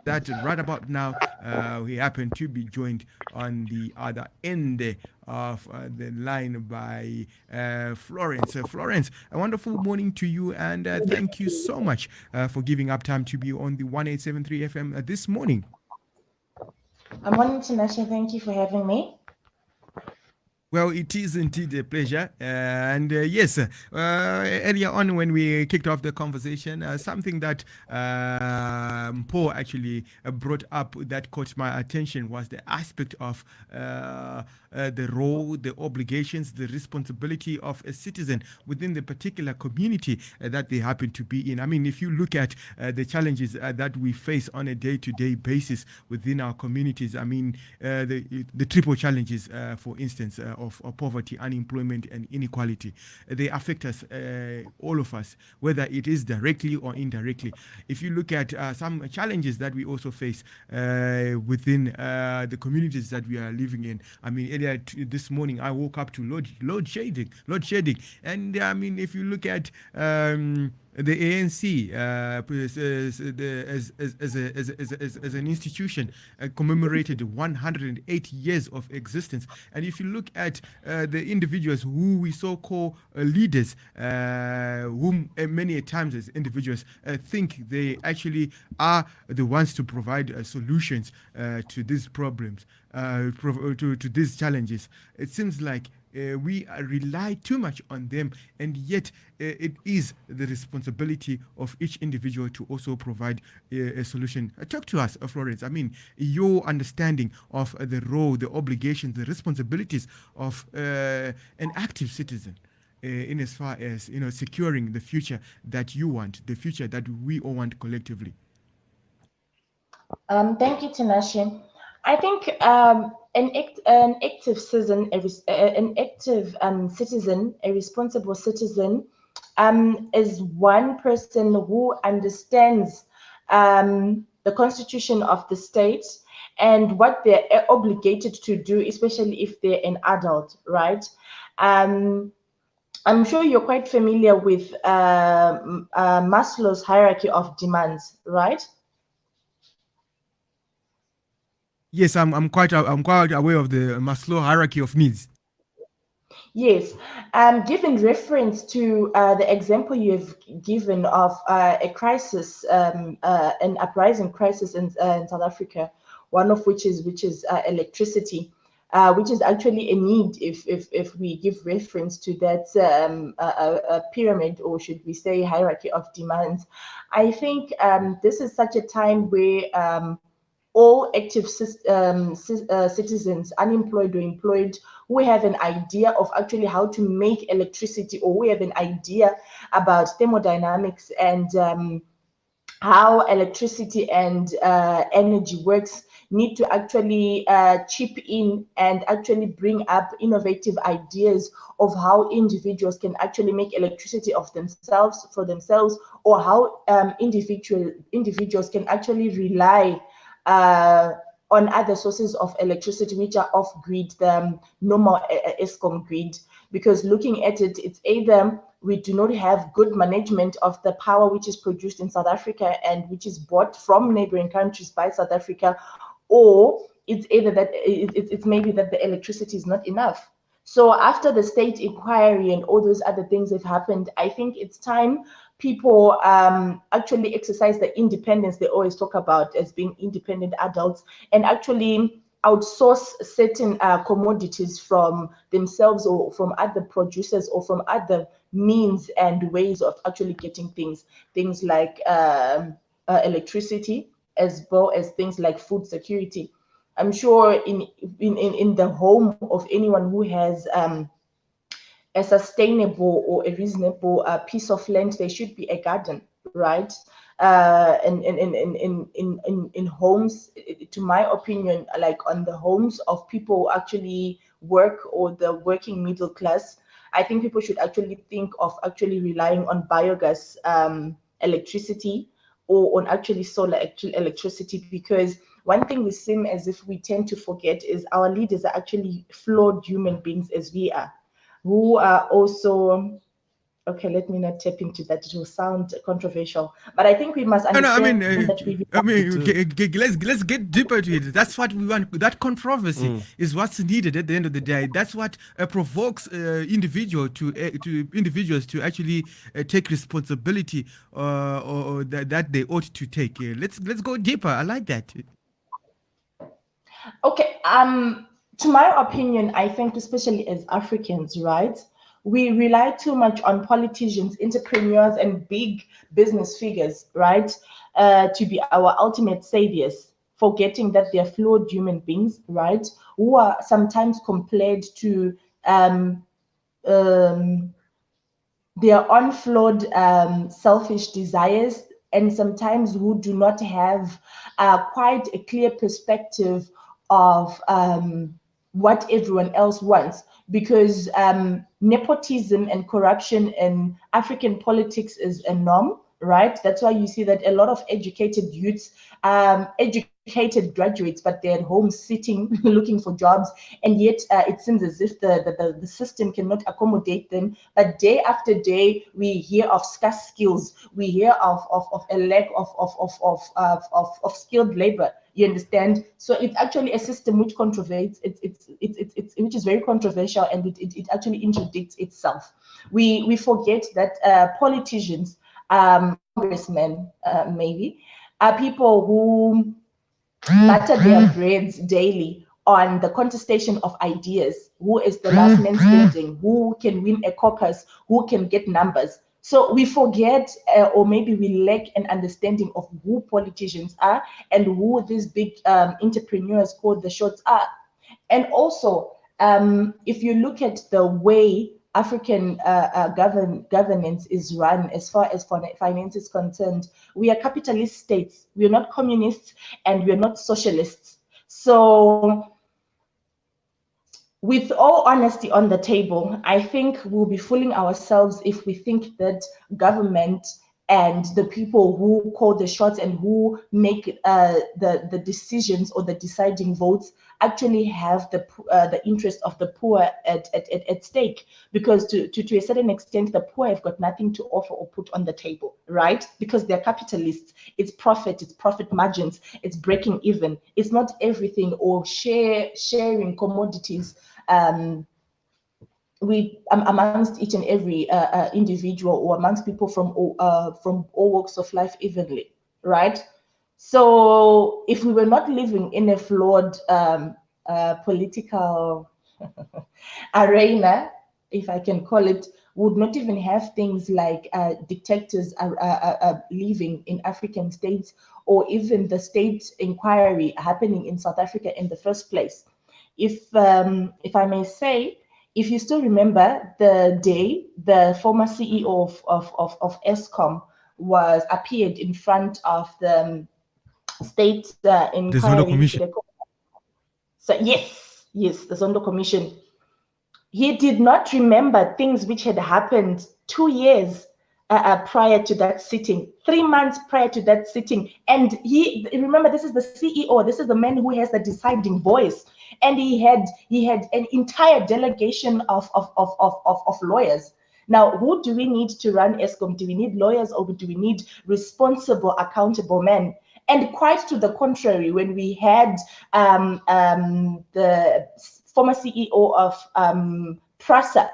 that right about now we happen to be joined on the other end of the line by Florence. Florence, a wonderful morning to you, and thank you so much for giving up time to be on the 1873 FM this morning. I'm wanting to thank you for having me. Well, it is indeed a pleasure. And yes, earlier on when we kicked off the conversation, something that Paul actually brought up that caught my attention was the aspect of the role, the obligations, the responsibility of a citizen within the particular community that they happen to be in. I mean, if you look at the challenges that we face on a day-to-day basis within our communities, I mean, the triple challenges, for instance, of poverty, unemployment, and inequality, they affect us, all of us, whether it is directly or indirectly. If you look at some challenges that we also face within the communities that we are living in, I mean, earlier this morning I woke up to load shedding, and I mean, if you look at the ANC as an institution commemorated 108 years of existence. And if you look at the individuals who we so call leaders, whom many times as individuals think they actually are the ones to provide solutions to these problems, to these challenges, it seems like we rely too much on them, and yet it is the responsibility of each individual to also provide a solution. Talk to us, Florence. I mean, your understanding of the role, the obligations, the responsibilities of an active citizen. In as far as securing the future that you want, the future that we all want collectively. Thank you, Tinashe. I think an active citizen, a responsible citizen, is one person who understands the constitution of the state and what they're obligated to do, especially if they're an adult, right? Um, I'm sure you're quite familiar with Maslow's hierarchy of demands, right? Yes, I'm quite aware of the Maslow hierarchy of needs. Yes, given reference to the example you've given of a crisis, an uprising crisis in South Africa, one of which is electricity, which is actually a need if we give reference to that pyramid, or should we say hierarchy of demands. I think this is such a time where all active citizens, unemployed or employed, who have an idea of actually how to make electricity, or who have an idea about thermodynamics and how electricity and energy works, need to actually chip in and actually bring up innovative ideas of how individuals can actually make electricity of themselves for themselves, or how individuals can actually rely uh, on other sources of electricity which are off grid, the normal ESCOM grid. Because looking at it, it's either we do not have good management of the power which is produced in South Africa and which is bought from neighboring countries by South Africa, or it's either that it's maybe that the electricity is not enough. So after the state inquiry and all those other things have happened, I think it's time people actually exercise the independence they always talk about as being independent adults, and actually outsource certain commodities from themselves or from other producers or from other means and ways of actually getting things like electricity, as well as things like food security. I'm sure in the home of anyone who has a sustainable or a reasonable piece of land, there should be a garden, right? In homes, to my opinion, like on the homes of people who actually work, or the working middle class, I think people should actually think of actually relying on biogas electricity, or on actually solar electricity. Because one thing we seem as if we tend to forget is our leaders are actually flawed human beings as we are, who are also Okay, let me not tap into that. It will sound controversial, but I think we must No, no. understand that Let's get deeper to it. That's what we want. That controversy is what's needed at the end of the day. That's what provokes individuals to actually take responsibility or that they ought to take. Let's go deeper. I like that. Okay, to my opinion, I think especially as Africans, right, we rely too much on politicians, entrepreneurs, and big business figures, right, to be our ultimate saviors, forgetting that they're flawed human beings, right, who are sometimes compared to um, um, their unflawed selfish desires, and sometimes who do not have quite a clear perspective of what everyone else wants, because nepotism and corruption in African politics is a norm, right? That's why you see that a lot of educated youths, educated graduates, but they're at home sitting looking for jobs, and yet it seems as if the system cannot accommodate them. But day after day, we hear of scarce skills, we hear of a lack of skilled labor. You understand? So it's actually a system which controverts. It's which is very controversial, and it actually interdicts itself. We forget that politicians, congressmen, maybe, are people who butter their breads daily on the contestation of ideas. Who is the last man standing? Who can win a caucus? Who can get numbers? So we forget, or maybe we lack an understanding of who politicians are and who these big entrepreneurs called the shots are. And also, if you look at the way African governance is run as far as finance is concerned, we are capitalist states. We are not communists and we are not socialists. So, with all honesty on the table, I think we'll be fooling ourselves if we think that government and the people who call the shots and who make the decisions or the deciding votes actually have the interest of the poor at stake. Because to a certain extent, the poor have got nothing to offer or put on the table, right? Because they're capitalists. It's profit margins, it's breaking even. It's not everything or sharing commodities amongst each and every individual, or amongst people from all walks of life evenly, right? So if we were not living in a flawed political arena, if I can call it, would not even have things like dictators living in African states, or even the state inquiry happening in South Africa in the first place. If I may say, if you still remember the day the former CEO of Eskom appeared in front of the state The Zondo inquiry. Commission. So yes, the Zondo Commission. He did not remember things which had happened 2 years prior to that sitting, 3 months prior to that sitting. And remember, this is the CEO, this is the man who has the deciding voice. And he had an entire delegation of lawyers. Now, who do we need to run Eskom? Do we need lawyers, or do we need responsible, accountable men? And quite to the contrary, when we had the former CEO of Prasa,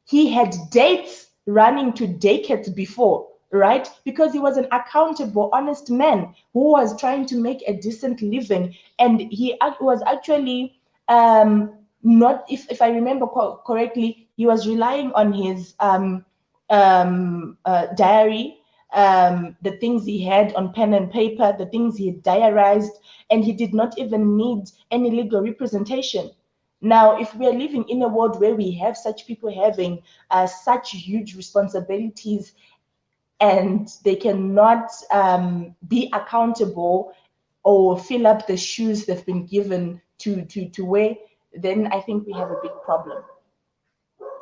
he had dates running to decades before, right? Because he was an accountable, honest man who was trying to make a decent living. And he was actually not, if I remember correctly, he was relying on his diary, the things he had on pen and paper, the things he had diarized, and he did not even need any legal representation. Now, if we are living in a world where we have such people having such huge responsibilities, and they cannot be accountable or fill up the shoes they've been given to wear, then I think we have a big problem.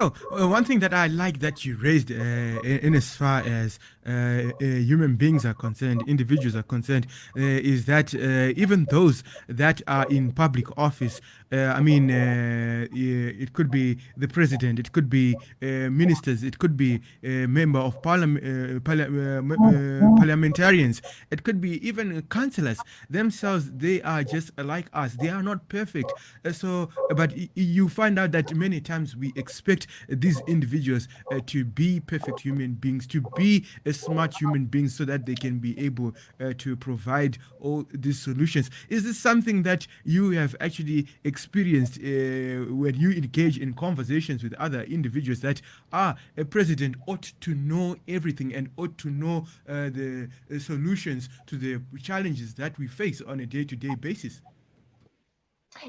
Oh, one thing that I like that you raised in as far as human beings are concerned, individuals are concerned, is that even those that are in public office, it could be the president, it could be ministers, it could be a member of parliamentarians, it could be even councillors themselves. They are just like us. They are not perfect. But you find out that many times we expect these individuals to be perfect human beings, to be a smart human beings, so that they can be able to provide all these solutions. Is this something that you have actually experienced when you engage in conversations with other individuals, that a president ought to know everything and ought to know the solutions to the challenges that we face on a day-to-day basis?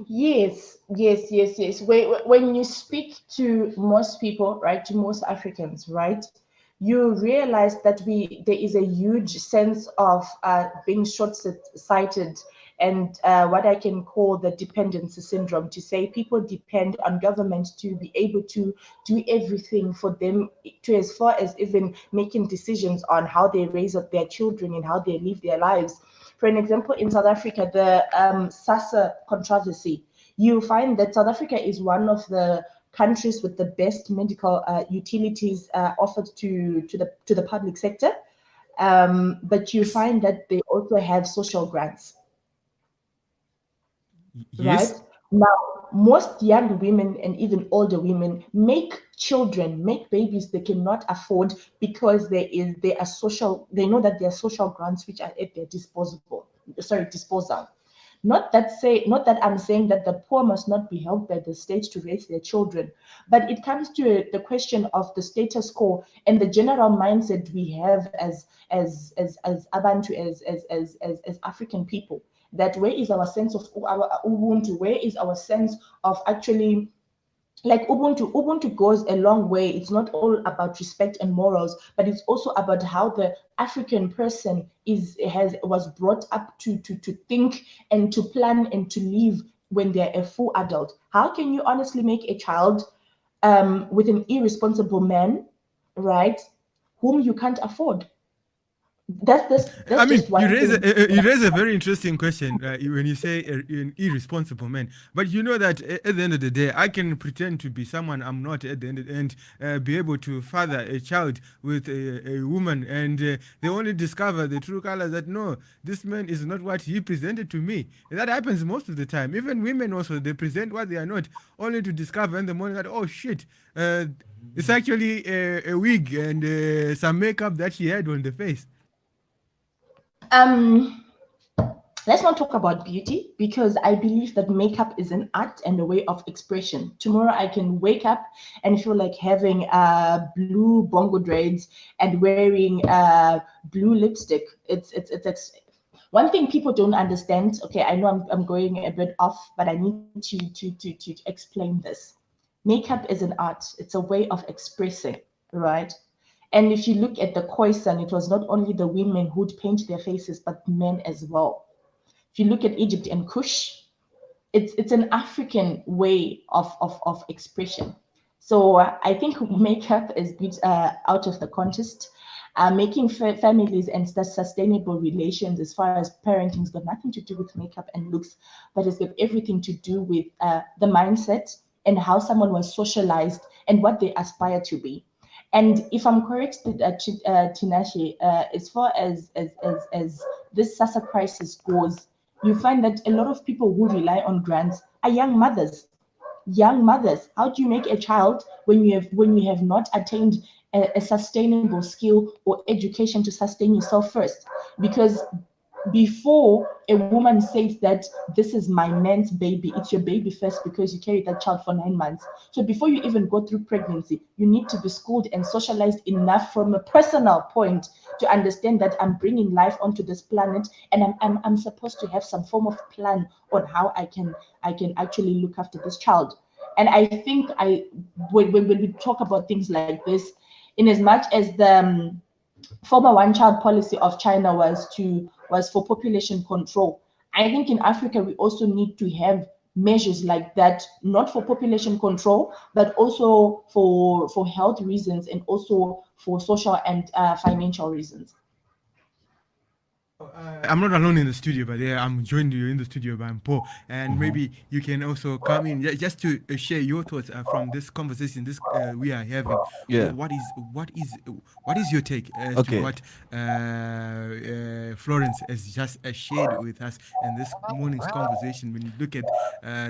Yes, yes, yes, yes. When you speak to most people, right, to most Africans, right, you realize that there is a huge sense of being short-sighted, and what I can call the dependency syndrome, to say people depend on government to be able to do everything for them, to as far as even making decisions on how they raise up their children and how they live their lives. For an example, in South Africa, the SASSA controversy, you find that South Africa is one of the countries with the best medical utilities offered to the public sector, but you Yes. find that they also have social grants, right? Yes. Now, most young women and even older women make children, make babies they cannot afford, because they are social. They know that there are social grants which are at their disposal. Not that I'm saying that the poor must not be helped by the state to raise their children, but it comes to the question of the status quo and the general mindset we have as Abantu, as African people. That where is our sense of our Ubuntu? Where is our sense of actually, like Ubuntu goes a long way. It's not all about respect and morals, but it's also about how the African person was brought up to think and to plan and to live when they're a full adult. How can you honestly make a child with an irresponsible man, right, whom you can't afford? That's just You one raise thing. you raise a very interesting question when you say an irresponsible man. But you know that at the end of the day, I can pretend to be someone I'm not at the end, and be able to father a child with a woman, and they only discover the true colors, that no, this man is not what he presented to me. And that happens most of the time. Even women also, they present what they are not, only to discover in the morning that, oh shit, it's actually a wig and some makeup that she had on the face. Um, let's not talk about beauty, because I believe that makeup is an art and a way of expression. Tomorrow I can wake up and feel like having blue bongo dreads and wearing blue lipstick. It's one thing people don't understand. Okay, I know I'm going a bit off, but I need to explain this. Makeup is an art. It's a way of expressing, right? And if you look at the Khoisan, it was not only the women who'd paint their faces, but men as well. If you look at Egypt and Kush, it's an African way of expression. So I think makeup is bit out of the context. Making families and sustainable relations, as far as parenting, has got nothing to do with makeup and looks, but it's got everything to do with the mindset and how someone was socialized and what they aspire to be. And if I'm correct, Tinashe, as far as this SASSA crisis goes, you find that a lot of people who rely on grants are young mothers. Young mothers. How do you make a child when you have not attained a sustainable skill or education to sustain yourself first? Because before a woman says that this is my man's baby, it's your baby first, because you carried that child for 9 months. So before you even go through pregnancy, you need to be schooled and socialized enough from a personal point to understand that I'm bringing life onto this planet, and I'm supposed to have some form of plan on how I can actually look after this child. And I think when we talk about things like this, in as much as the former one-child policy of China was for population control, I think in Africa we also need to have measures like that, not for population control, but also for health reasons and also for social and financial reasons. I'm not alone in the studio, but yeah, I'm joined you in the studio by Paul, and maybe you can also come in just to share your thoughts from this conversation. This we are having. Yeah. What is your take as Okay. to what Florence has just shared with us in this morning's conversation? When you look at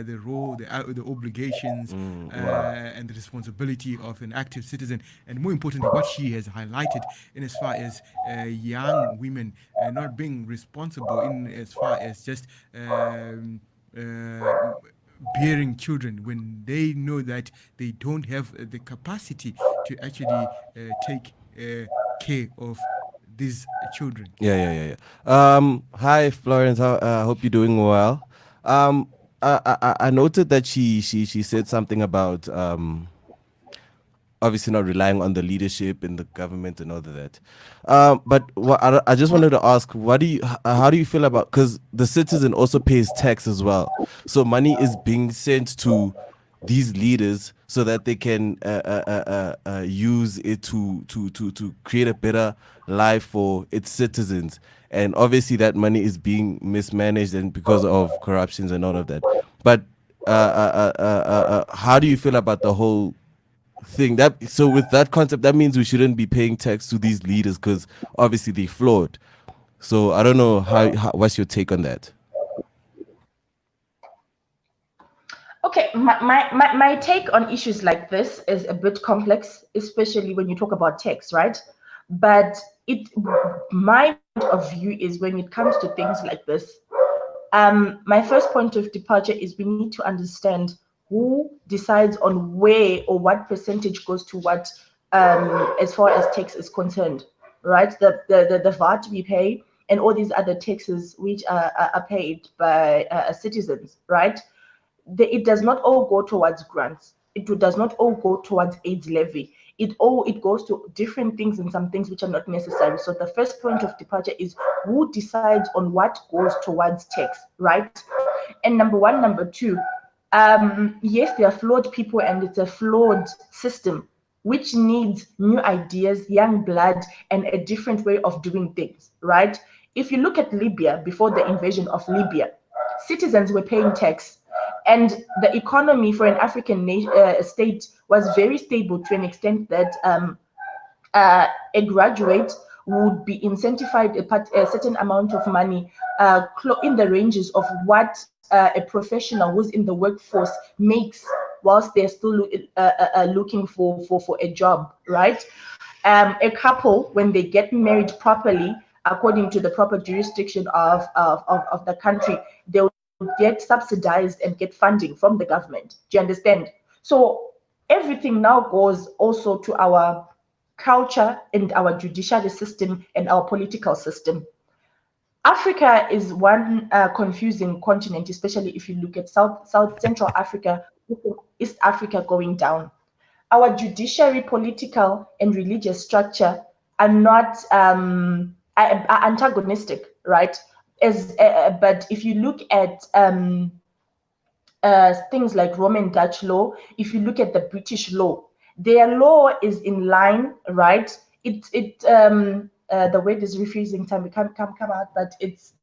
the role, the obligations, and the responsibility of an active citizen, and more importantly, what she has highlighted in as far as young women not being responsible in as far as just bearing children when they know that they don't have the capacity to actually take care of these children. Yeah. Hi, Florence. I hope you're doing well. I noted that she said something about obviously not relying on the leadership in the government and all of that. But I just wanted to ask, how do you feel about, because the citizen also pays tax as well, so money is being sent to these leaders so that they can use it to create a better life for its citizens, and obviously that money is being mismanaged and because of corruptions and all of that. But how do you feel about the whole thing? So with that concept, that means we shouldn't be paying tax to these leaders because obviously they flawed. So I don't know what's your take on that? Okay, my take on issues like this is a bit complex, especially when you talk about tax, right? But my point of view is when it comes to things like this, my first point of departure is we need to understand who decides on where or what percentage goes to what, as far as tax is concerned, right? The VAT we pay and all these other taxes which are paid by citizens, right? It does not all go towards grants. It does not all go towards AIDS levy. It goes to different things and some things which are not necessary. So the first point of departure is who decides on what goes towards tax, right? And number one, number two, yes, they are flawed people and it's a flawed system which needs new ideas, young blood, and a different way of doing things, right? If you look at Libya before the invasion of Libya, citizens were paying tax. And the economy for an African state was very stable to an extent that a graduate would be incentivized a certain amount of money in the ranges of what a professional who's in the workforce makes whilst they're still looking for a job, right? A couple, when they get married properly, according to the proper jurisdiction of the country, they'll get subsidized and get funding from the government. Do you understand? So everything now goes also to our culture and our judiciary system and our political system. Africa is one confusing continent, especially if you look at South Central Africa, East Africa going down. Our judiciary, political, and religious structure are not are antagonistic, right? But if you look at things like Roman Dutch law, if you look at the British law, their law is in line, right? The word is refusing time to come out, but it's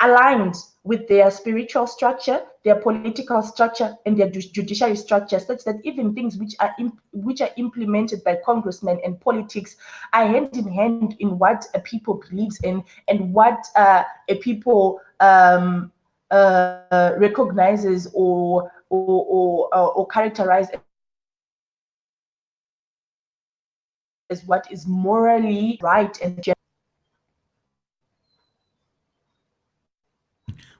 aligned with their spiritual structure, their political structure, and their judiciary structure, such that even things which are implemented by congressmen and politics are hand in hand in what a people believes in and what a people recognizes or characterize as what is morally right and just.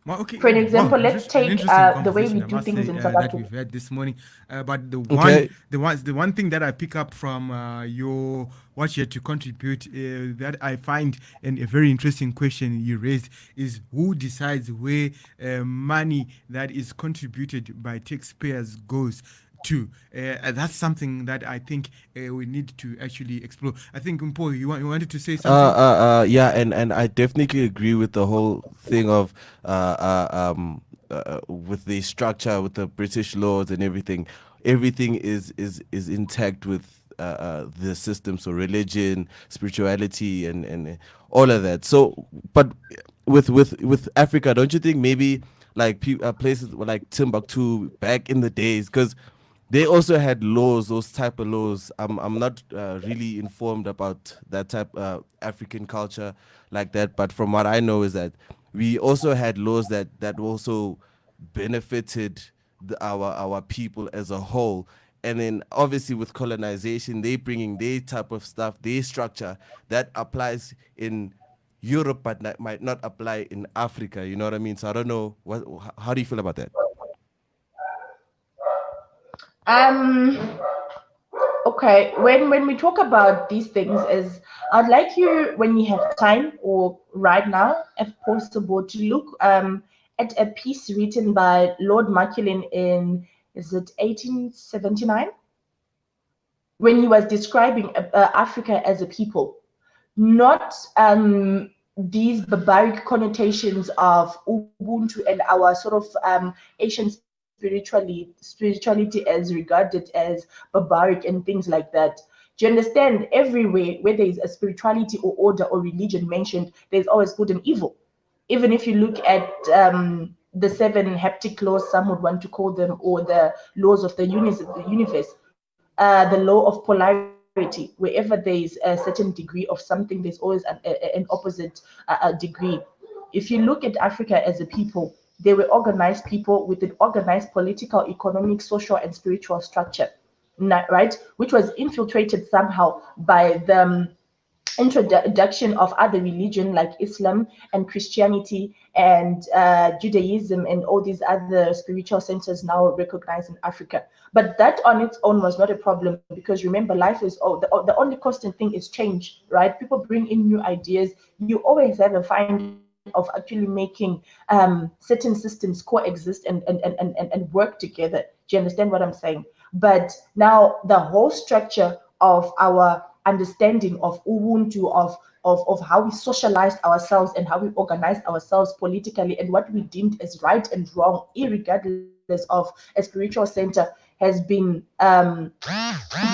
Well, okay. For an example, let's take the way we I do must things say, in South that Africa. we've had this morning. But the Okay. one thing that I pick up from what you had to contribute that I find a very interesting question you raised is who decides where money that is contributed by taxpayers goes to. That's something that I think we need to actually explore. I think Mpho, you wanted to say something? Yeah, and I definitely agree with the whole thing of with the structure, with the British laws and everything. Everything is intact with the system, so religion, spirituality, and all of that. So, but with Africa, don't you think maybe like places like Timbuktu back in the days, because they also had laws, those type of laws. I'm not really informed about that type African culture like that, but from what I know is that we also had laws that also benefited our people as a whole. And then obviously with colonization, they bringing their type of stuff, their structure that applies in Europe, but might not apply in Africa. You know what I mean? So I don't know how do you feel about that? Okay, when we talk about these things, is I'd like you, when you have time or right now, if possible, to look at a piece written by Lord Macaulay in, is it 1879, when he was describing Africa as a people, not these barbaric connotations of Ubuntu and our sort of Asian spirituality as regarded as barbaric and things like that. Do you understand? Everywhere where there is a spirituality or order or religion mentioned, there's always good and evil. Even if you look at the 7 haptic laws, some would want to call them, or the laws of the universe, the law of polarity. Wherever there is a certain degree of something, there's always an opposite degree. If you look at Africa as a people, they were organized people with an organized political, economic, social, and spiritual structure, right? Which was infiltrated somehow by the introduction of other religion like Islam and Christianity and Judaism and all these other spiritual centers now recognized in Africa. But that on its own was not a problem, because remember, life is the only constant thing is change, right? People bring in new ideas. You always have a find of actually making certain systems coexist and work together. Do you understand what I'm saying? But now the whole structure of our understanding of Ubuntu, of how we socialized ourselves and how we organized ourselves politically, and what we deemed as right and wrong, irregardless of a spiritual center, has been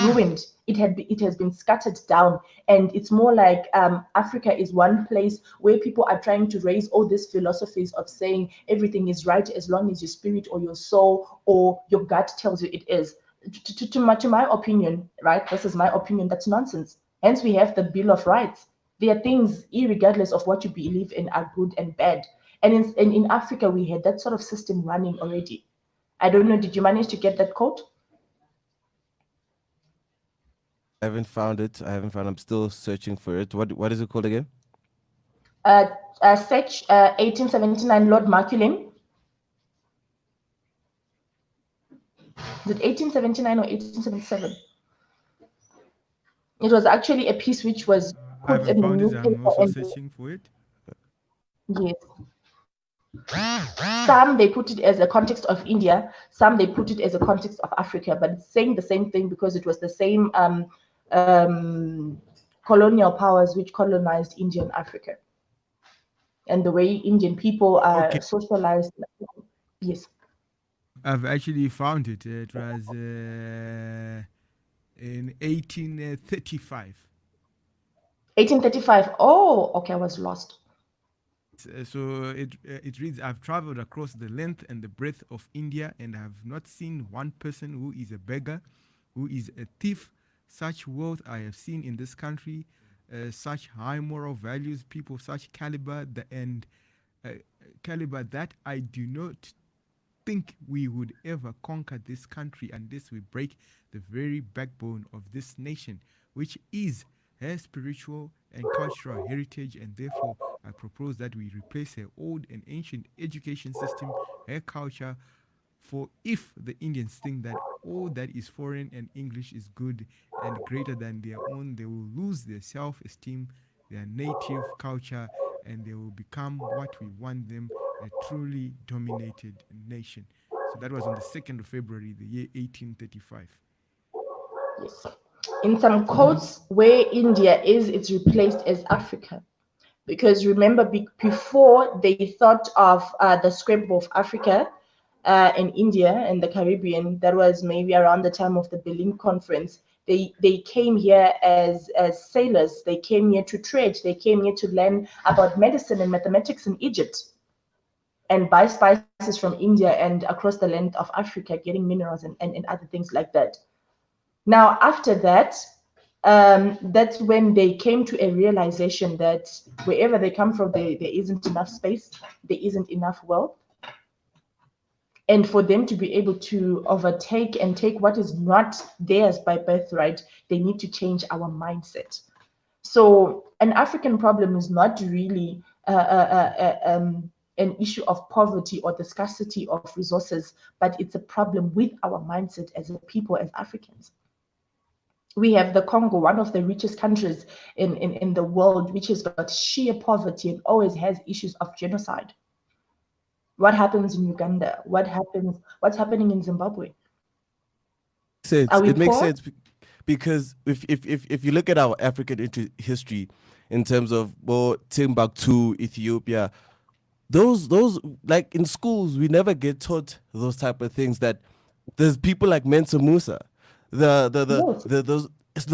ruined. It has been scattered down, and it's more like Africa is one place where people are trying to raise all these philosophies of saying everything is right as long as your spirit or your soul or your gut tells you it is. To my opinion, right? This is my opinion. That's nonsense. Hence, we have the Bill of Rights. There are things, irregardless of what you believe in, are good and bad. And in Africa, we had that sort of system running already. I don't know. Did you manage to get that quote? I haven't found it. I'm still searching for it. What is it called again? Search 1879 Lord Macaulay. Is it 1879 or 1877? It was actually a piece which was put in the newspaper. I'm also searching for it. Yes. Some they put it as a context of India, some they put it as a context of Africa, but it's saying the same thing because it was the same colonial powers which colonized India and Africa. And the way Indian people are socialized. Yes. I've actually found it. It was in 1835. 1835. Oh, okay, I was lost. So it reads, I've traveled across the length and the breadth of India and have not seen one person who is a beggar, who is a thief. Such wealth I have seen in this country, such high moral values, people of such caliber, caliber that I do not think we would ever conquer this country unless we break the very backbone of this nation, which is her spiritual and cultural heritage, and therefore I propose that we replace her old and ancient education system, her culture, for if the Indians think that all that is foreign and English is good and greater than their own, they will lose their self-esteem, their native culture, and they will become what we want them, a truly dominated nation. So that was on the 2nd of February, the year 1835. Yes. In some quotes, where India is, it's replaced as Africa. Because remember, before they thought of the scrap of Africa in India and the Caribbean, that was maybe around the time of the Berlin Conference. They came here as sailors. They came here to trade. They came here to learn about medicine and mathematics in Egypt, and buy spices from India and across the land of Africa, getting minerals and other things like that. Now, after that, that's when they came to a realization that wherever they come from, there isn't enough space, there isn't enough wealth. And for them to be able to overtake and take what is not theirs by birthright, they need to change our mindset. So an African problem is not really an issue of poverty or the scarcity of resources, but it's a problem with our mindset as a people, as Africans. We have the Congo, one of the richest countries in the world, which has got sheer poverty and always has issues of genocide. What happens in Uganda? What's happening in Zimbabwe? It makes sense because if you look at our African history in terms of Timbuktu, Ethiopia, those like in schools we never get taught those type of things, that there's people like Mensa Musa, the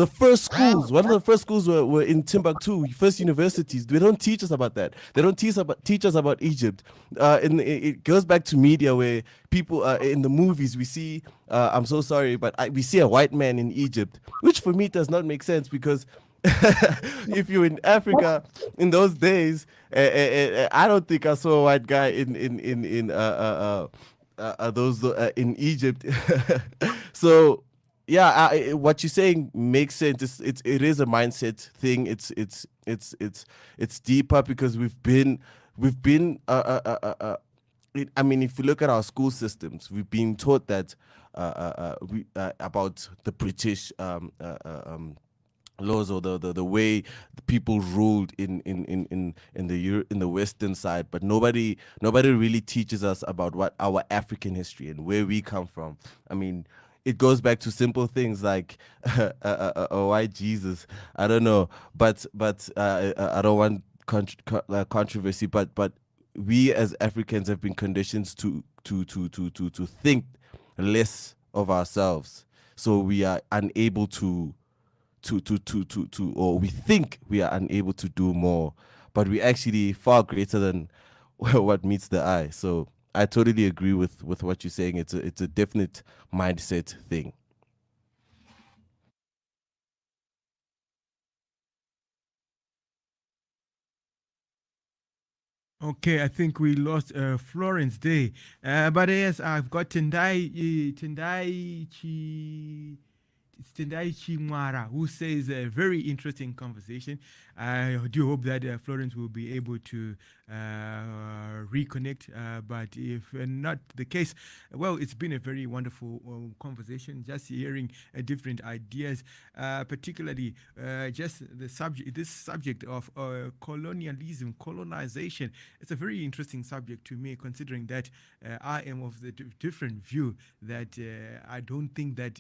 first schools, one of the first schools were in Timbuktu, first universities. They don't teach us about that. They don't teach us about Egypt. It goes back to media where people in the movies we see. I'm so sorry, but we see a white man in Egypt, which for me does not make sense because if you're in Africa in those days, I don't think I saw a white guy in those in Egypt. So. Yeah, what you're saying makes sense. It is a mindset thing. It's deeper because we've been. I mean, if you look at our school systems, we've been taught that about the British laws or the way the people ruled in the Western side, but nobody really teaches us about what our African history and where we come from. I mean. It goes back to simple things like why Jesus? I don't know, but I don't want controversy. But we as Africans have been conditioned to think less of ourselves, so we are unable to or we think we are unable to do more, but we actually far greater than what meets the eye. So. I totally agree with what you're saying. It's a definite mindset thing. Okay, I think we lost Florence Day. But yes, I've got Tendai Chimwara, who says a very interesting conversation. I do hope that Florence will be able to reconnect, but if not the case, well, it's been a very wonderful conversation, just hearing different ideas, particularly just this subject of colonization. It's a very interesting subject to me, considering that I am of the different view that I don't think that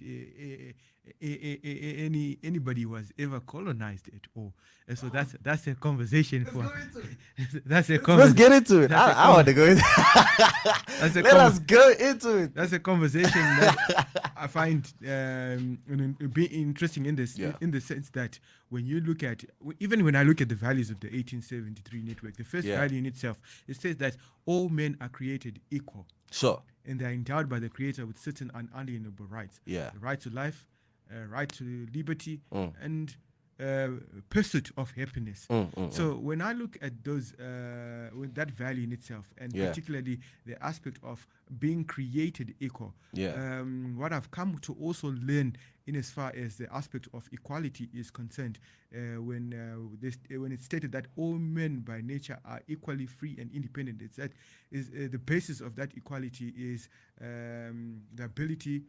anybody was ever colonized at all. And so that's a conversation for that's a Let's get into it. I want to go into Let us go into it. That's a conversation that I find being interesting in this in the sense that when you look at, even when I look at the values of the 1873 network, the first value in itself, it says that all men are created equal. Sure. And they are endowed by the Creator with certain unalienable rights. Yeah. The right to life, right to liberty, and pursuit of happiness. So when I look at those, with that value in itself, and particularly the aspect of being created equal, what I've come to also learn in as far as the aspect of equality is concerned, when it's stated that all men by nature are equally free and independent, it's that is the basis of that equality is the ability.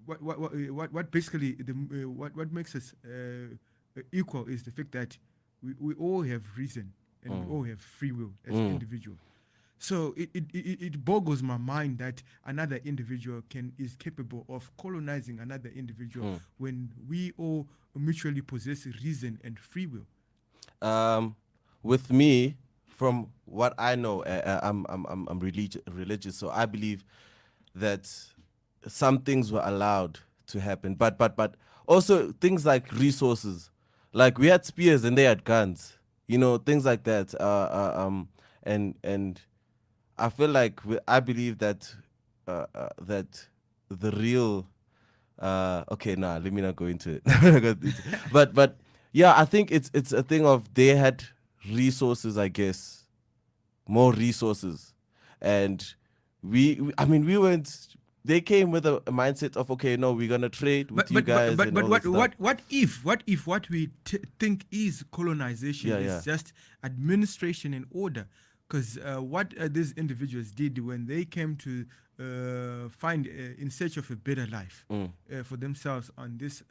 What basically what makes us equal is the fact that we all have reason and we all have free will as individuals. So it boggles my mind that another individual is capable of colonizing another individual when we all mutually possess reason and free will. with me, from what I know, I'm religious, so I believe that some things were allowed to happen, but also things like resources, like we had spears and they had guns, things like that. And I feel like I believe that that the real okay, nah, let me not go into it. but yeah, I think it's a thing of they had resources, I guess, more resources, and I mean, we went. They came with a mindset of, okay, no, we're gonna trade with you guys. But and all what that stuff. if what we think is colonization Yeah, is yeah. just administration and order? Because what these individuals did when they came to find in search of a better life for themselves on this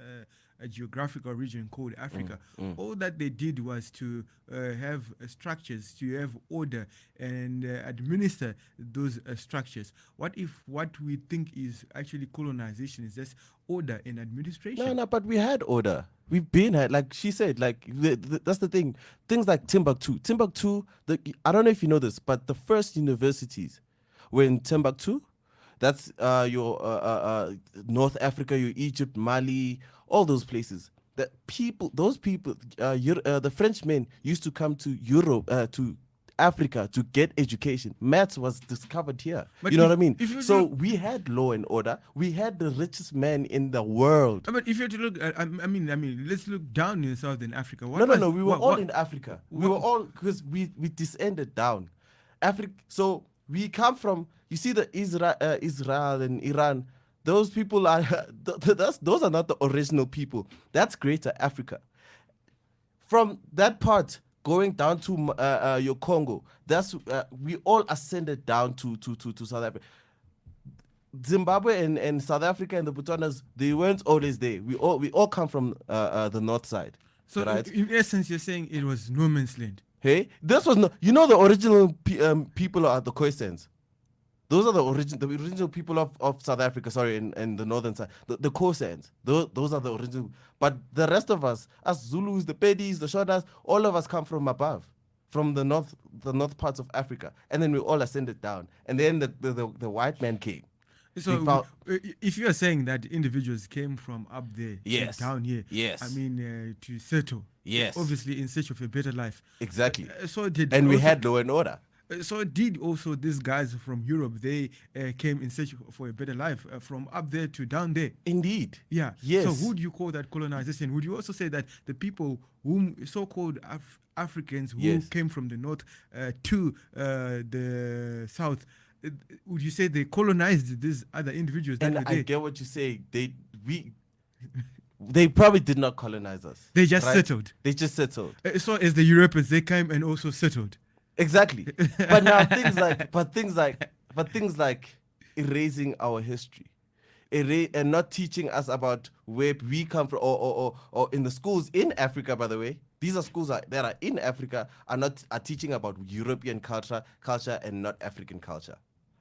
a geographical region called Africa, all that they did was to have structures, to have order and administer those structures. What if what we think is actually colonization is just order and administration? No, but we had order. We've been had, like she said, like that's the thing. Things like Timbuktu. I don't know if you know this, but the first universities were in Timbuktu. That's your North Africa, your Egypt, Mali, all those places. The Frenchmen used to come to Europe, to Africa to get education. Maths was discovered here. But you know if- what I mean? if you So look- we had law and order. We had the richest man in the world. But if you have to look, I mean, let's look down in Southern Africa. What No, was- we were what- all what- in Africa. We what- were all, because we descended down. Africa. So we come from, you see, the Israel and Iran. Those people are those are not the original people. That's Greater Africa. From that part going down to your Congo, that's we all ascended down to South Africa. Zimbabwe and South Africa and the Botswanas, they weren't always there. We all come from the north side. So right? in essence, you're saying it was no man's land. Hey, this was not. The original people are the Khoisans. Those are the original people of South Africa. Sorry, in the northern side, the Khoisans. Those are the original. But the rest of us Zulus, the Pedis, the Shodas, all of us come from above, from the north parts of Africa, and then we all ascended down, and then the white man came. So We found- if you are saying that individuals came from up there to Yes. down here, Yes. I mean to settle, Yes. obviously in search of a better life. Exactly. So did And we also- had law and order. So did also these guys from Europe? They came in search for a better life from up there to down there. Indeed. Yeah. Yes. So would you call that colonization? Would you also say that the people whom so-called Africans who Yes. came from the north to the south, would you say they colonized these other individuals that And were I there? get what you say. They probably did not colonize us. They just settled. They just settled. So as the Europeans, they came and also settled. Exactly. But now things like erasing our history, and not teaching us about where we come from, or in the schools in Africa. By the way, these are schools that are in Africa are teaching about European culture and not African culture.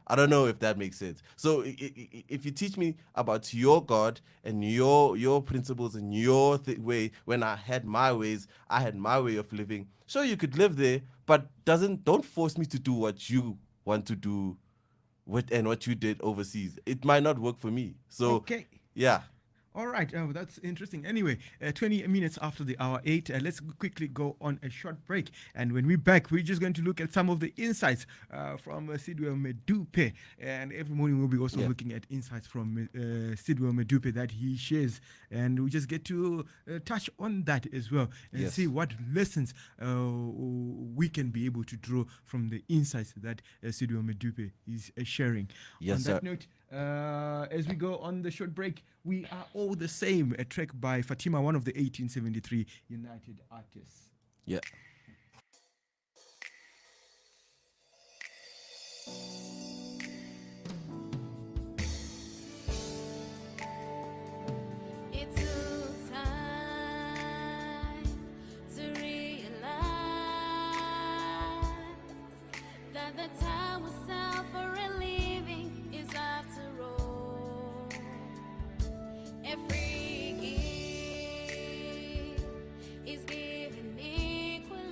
I don't know if that makes sense. So if you teach me about your God and your principles and your way, when I had my ways, I had my way of living. Sure, you could live there, but don't force me to do what you want to do and what you did overseas. It might not work for me. So Okay. yeah. All right, that's interesting. Anyway, 20 minutes after the hour 8, let's quickly go on a short break. And when we're back, we're just going to look at some of the insights from Sidwell Medupe. And every morning we'll be also looking at insights from Sidwell Medupe that he shares. And we just get to touch on that as well and Yes. see what lessons we can be able to draw from the insights that Sidwell Medupe is sharing. Yes, on that sir. note, as we go on the short break, We Are All the Same, a track by Fatima, one of the 1873 United artists. Yeah. It took time to realize that the time was out for a living is after all. Every gift is given equally.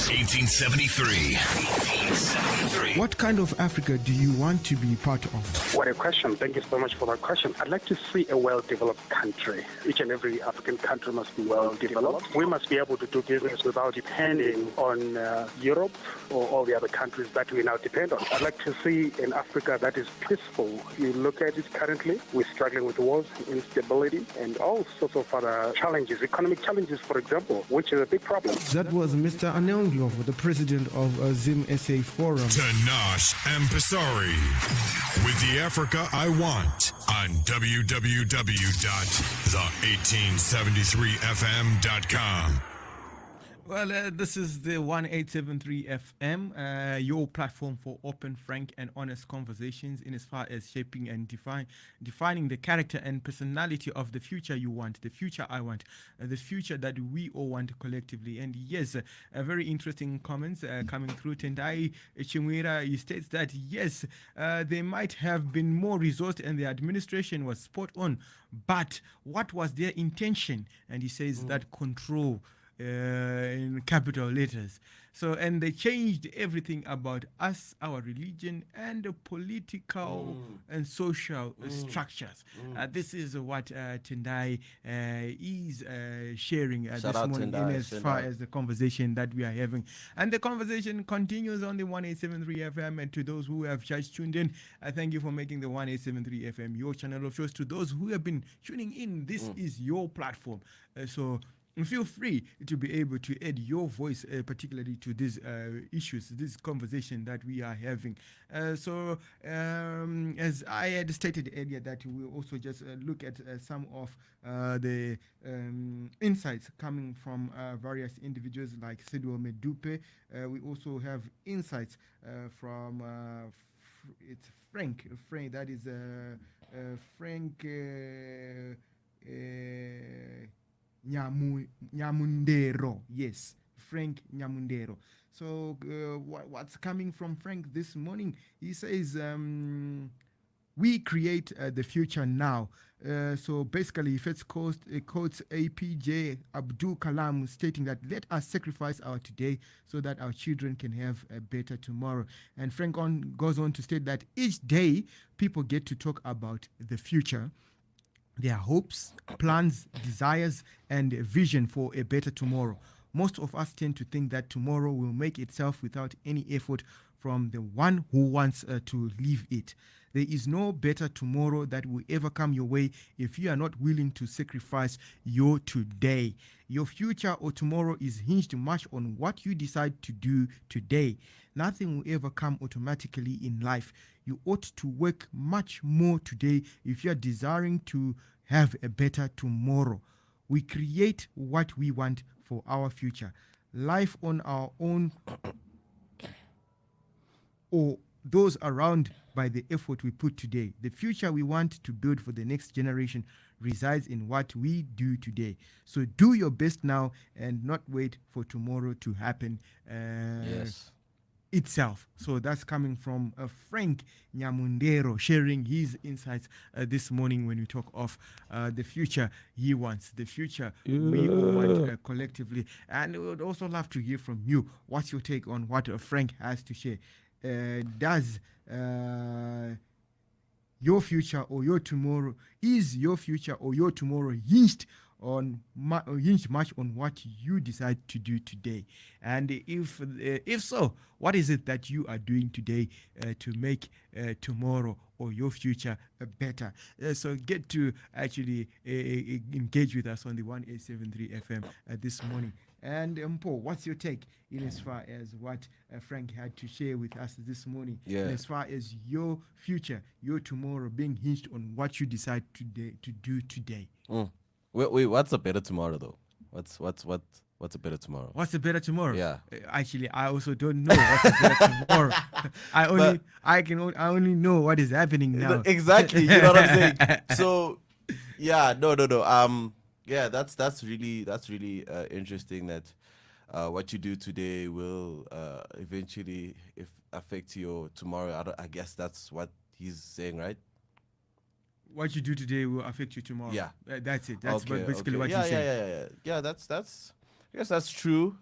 1873. 1873. What kind of Africa do you want to be part of? What a question. Thank you so much for that question. I'd like to see a well-developed country. Each and every African country must be well-developed. We must be able to do business without depending on Europe or all the other countries that we now depend on. I'd like to see an Africa that is peaceful. You look at it currently, we're struggling with wars, instability, and all sorts of other challenges, economic challenges, for example, which is a big problem. That was Mr. Anel Ndlovu, the president of Zim SA Forum. Tanash Ampasari with the Africa I Want on www.the1873fm.com. Well, this is the 1873 FM, your platform for open, frank, and honest conversations in as far as shaping and defining the character and personality of the future you want, the future I want, the future that we all want collectively. And yes, very interesting comments coming through. Tendai Chimwira, he states that yes, they might have been more resourced and the administration was spot on, but what was their intention? And he says that control. In capital letters. So, and they changed everything about us, our religion, and the political and social structures. This is what Tendai is sharing this morning in as far as the conversation that we are having. And the conversation continues on the 1873 FM. And to those who have just tuned in, I thank you for making the 1873 FM your channel of choice. To those who have been tuning in, this is your platform. So feel free to be able to add your voice, particularly to these issues, this conversation that we are having. So, as I had stated earlier, that we'll also just look at some of the insights coming from various individuals like Sido Medupe. We also have insights from it's Frank, that is Frank Nyamundero. Yes, Frank Nyamundero. So what's coming from Frank this morning? He says, we create the future now. So basically, if it quotes APJ Abdul Kalam stating that let us sacrifice our today so that our children can have a better tomorrow. And Frank goes on to state that each day people get to talk about the future, their hopes, plans, desires, and a vision for a better tomorrow. Most of us tend to think that tomorrow will make itself without any effort from the one who wants to live it. There is no better tomorrow that will ever come your way if you are not willing to sacrifice your today. Your future or tomorrow is hinged much on what you decide to do today. Nothing will ever come automatically in life. You ought to work much more today if you are desiring to have a better tomorrow. We create what we want for our future. Life on our own or those around by the effort we put today. The future we want to build for the next generation resides in what we do today. So do your best now and not wait for tomorrow to happen. Yes. Itself. So that's coming from Frank Nyamundero sharing his insights this morning when we talk of the future he wants, the future we all want collectively. And we would also love to hear from you. What's your take on what Frank has to share? Does your future or your tomorrow, is your future or your tomorrow hinged much on what you decide to do today? And if so, what is it that you are doing today to make tomorrow or your future better? So get to actually engage with us on the 1873 FM this morning. And Paul, what's your take in as far as what Frank had to share with us this morning? Yeah. As far as your future, your tomorrow being hinged on what you decide today to do today. Wait, what's a better tomorrow though? What's a better tomorrow? What's a better tomorrow? Yeah. Actually, I also don't know what's a better tomorrow. I only know what is happening now. Exactly. You know what I'm saying? So, yeah, no. Yeah, that's really interesting that what you do today will eventually affect your tomorrow. I guess that's what he's saying, right? What you do today will affect you tomorrow. Yeah, that's it. That's basically what he's saying. Yeah. That's I guess that's true.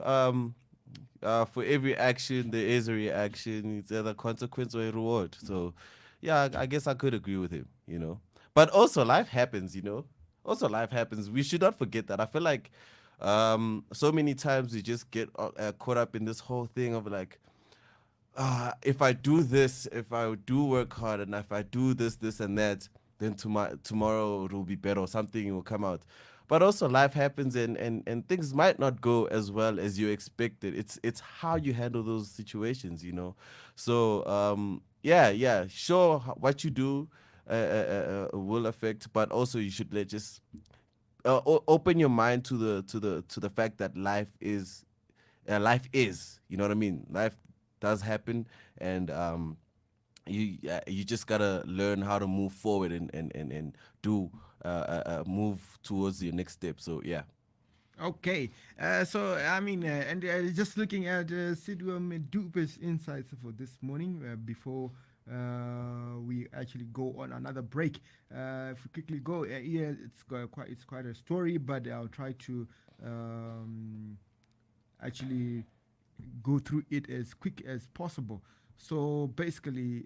For every action, there is a reaction. It's either consequence or a reward. So, yeah, I guess I could agree with him, you know. But also, life happens, you know. Also, life happens. We should not forget that. I feel like so many times we just get caught up in this whole thing of like, if I do this, if I do work hard, and if I do this, and that, then tomorrow it will be better or something will come out. But also life happens and things might not go as well as you expected. It's how you handle those situations, you know. So yeah, sure, what you do will affect, but also you should just open your mind to the fact that life is, you know what I mean? Life does happen, and you just gotta learn how to move forward and do move towards your next step. So yeah. Okay, so I mean, and just looking at Sidwa Medupe's insights for this morning before we actually go on another break. If we quickly go, yeah, it's quite a story, but I'll try to actually go through it as quick as possible. So basically,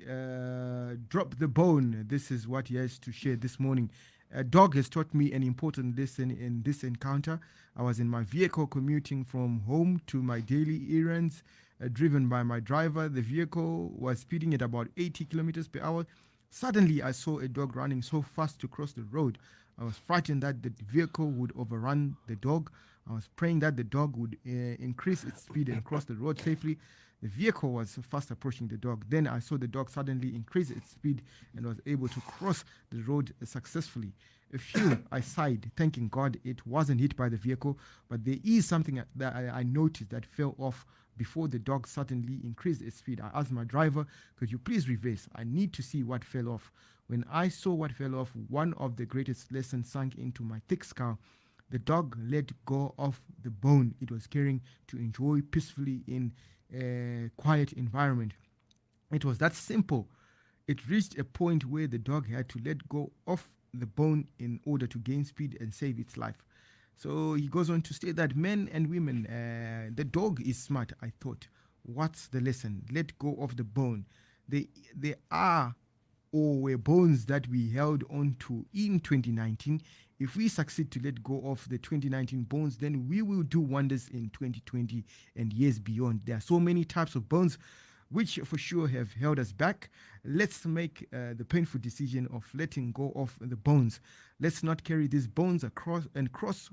drop the bone. This is what he has to share this morning. A dog has taught me an important lesson in this encounter. I was in my vehicle commuting from home to my daily errands, driven by my driver. The vehicle was speeding at about 80 kilometers per hour. Suddenly, I saw a dog running so fast to cross the road. I was frightened that the vehicle would overrun the dog. I was praying that the dog would increase its speed and cross the road safely. The vehicle was fast approaching the dog. Then I saw the dog suddenly increase its speed and was able to cross the road successfully. Phew, I sighed, thanking God it wasn't hit by the vehicle, but there is something that I noticed that fell off before the dog suddenly increased its speed. I asked my driver, could you please reverse? I need to see what fell off. When I saw what fell off, one of the greatest lessons sank into my thick skull. The dog let go of the bone it was carrying to enjoy peacefully in a quiet environment. It was that simple. It reached a point where the dog had to let go of the bone in order to gain speed and save its life. So he goes on to state that men and women, the dog is smart, I thought. What's the lesson? Let go of the bone. They are or were bones that we held on to in 2019. If we succeed to let go of the 2019 bones, then we will do wonders in 2020 and years beyond. There are so many types of bones which for sure have held us back. Let's make the painful decision of letting go of the bones. Let's not carry these bones across and cross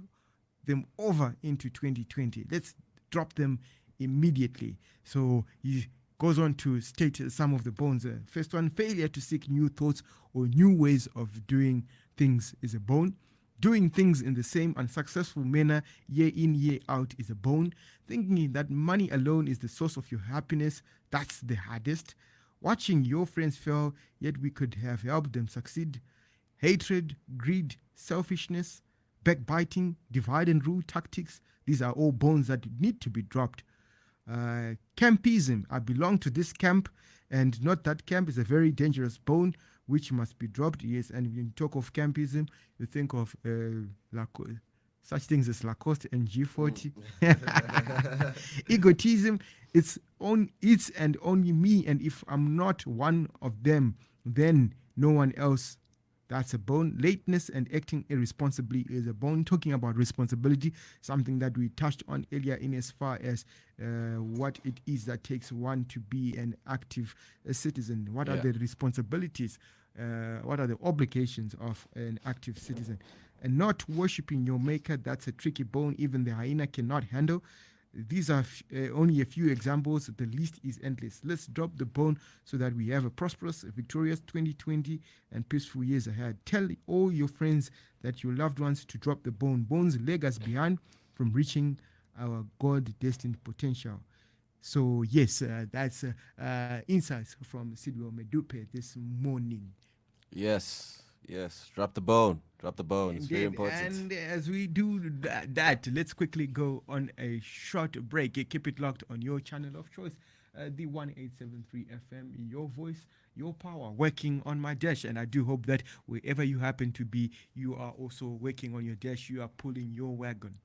them over into 2020. Let's drop them immediately. So he goes on to state some of the bones. First one, failure to seek new thoughts or new ways of doing things is a bone. Doing things in the same unsuccessful manner year in, year out is a bone. Thinking that money alone is the source of your happiness, that's the hardest. Watching your friends fail, yet we could have helped them succeed. Hatred, greed, selfishness, backbiting, divide and rule tactics, these are all bones that need to be dropped. Campism, I belong to this camp and not that camp, is a very dangerous bone which must be dropped. Yes, and when you talk of campism, you think of such things as Lacoste and G40. Egotism, it's and only me, and if I'm not one of them, then no one else. That's a bone. Lateness and acting irresponsibly is a bone. Talking about responsibility, something that we touched on earlier in as far as what it is that takes one to be an active citizen. What are the responsibilities? What are the obligations of an active citizen? And not worshipping your maker, that's a tricky bone even the hyena cannot handle. These are only a few examples. The list is endless. Let's drop the bone so that we have a prosperous, victorious 2020 and peaceful years ahead. Tell all your friends that your loved ones to drop the bone. Bones leg us behind from reaching our God-destined potential. So yes, that's insights from Sidwa Medupe this morning. Yes, drop the bone. Drop the bone. It's very Indeed. important. And as we do that, let's quickly go on a short break. Keep it locked on your channel of choice, the 1873 FM, your voice, your power, working on my dash. And I do hope that wherever you happen to be, you are also working on your dash. You are pulling your wagon.